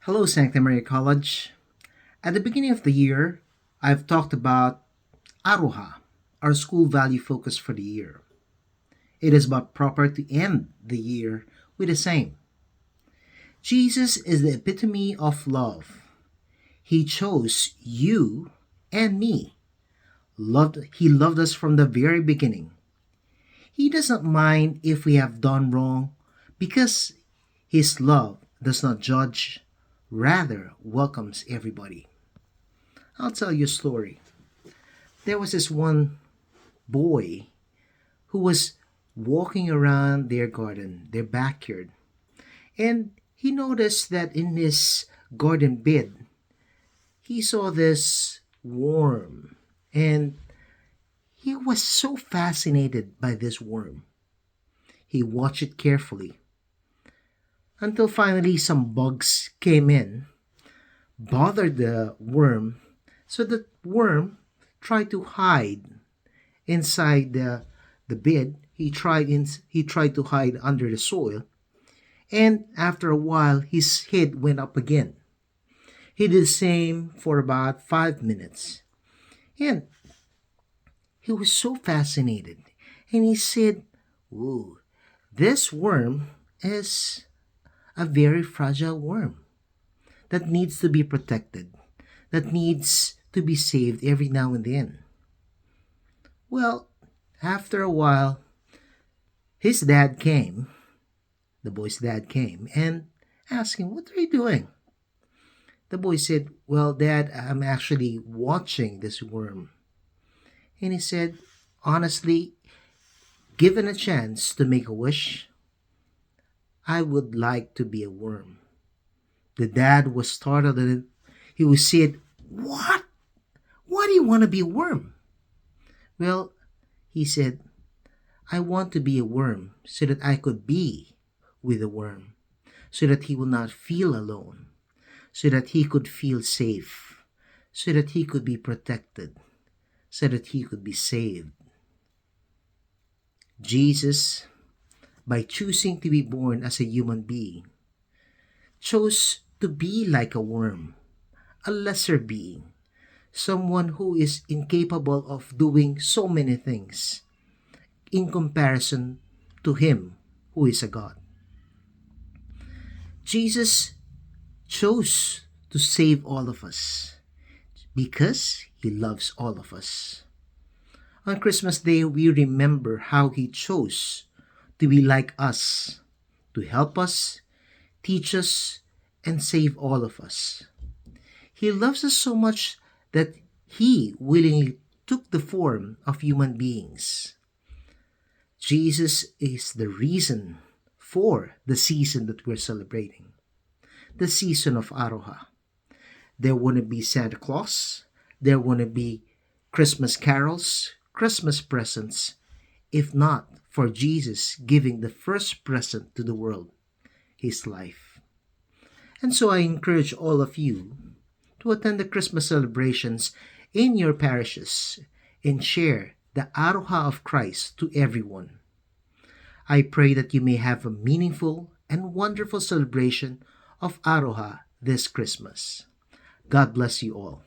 Hello, Sancta Maria College. At the beginning of the year, I've talked about Aroha, our school value focus for the year. It is but proper to end the year with the same. Jesus is the epitome of love. He chose you and me. He loved us from the very beginning. He does not mind if we have done wrong because his love does not judge, rather welcomes everybody. I'll tell you a story. There was this one boy who was walking around their garden, their backyard, and he noticed that in his garden bed, he saw this worm, and he was so fascinated by this worm. He watched it carefully until finally some bugs came in, bothered the worm, so the worm tried to hide inside the bed. He tried to hide under the soil, and after a while his head went up again. He did the same for about 5 minutes, and he was so fascinated, and he said, "Ooh, this worm is a very fragile worm that needs to be protected, that needs to be saved every now and then." Well, after a while, his dad came, the boy's dad came, and asked him, "What are you doing?" The boy said, "Well, Dad, I'm actually watching this worm." And he said, "Honestly, given a chance to make a wish, I would like to be a worm." The dad was startled and he was said, "What? Why do you want to be a worm?" Well, he said, "I want to be a worm so that I could be with a worm, so that he will not feel alone, so that he could feel safe, so that he could be protected, so that he could be saved." Jesus, by choosing to be born as a human being, chose to be like a worm, a lesser being, someone who is incapable of doing so many things in comparison to him who is a God. Jesus chose to save all of us because he loves all of us. On Christmas Day, we remember how he chose to be like us, to help us, teach us, and save all of us. He loves us so much that he willingly took the form of human beings. Jesus is the reason for the season that we're celebrating, the season of Aroha. There wouldn't be Santa Claus, there wouldn't be Christmas carols, Christmas presents, if not for Jesus giving the first present to the world, his life. And so I encourage all of you to attend the Christmas celebrations in your parishes and share the Aroha of Christ to everyone. I pray that you may have a meaningful and wonderful celebration of Aroha this Christmas. God bless you all.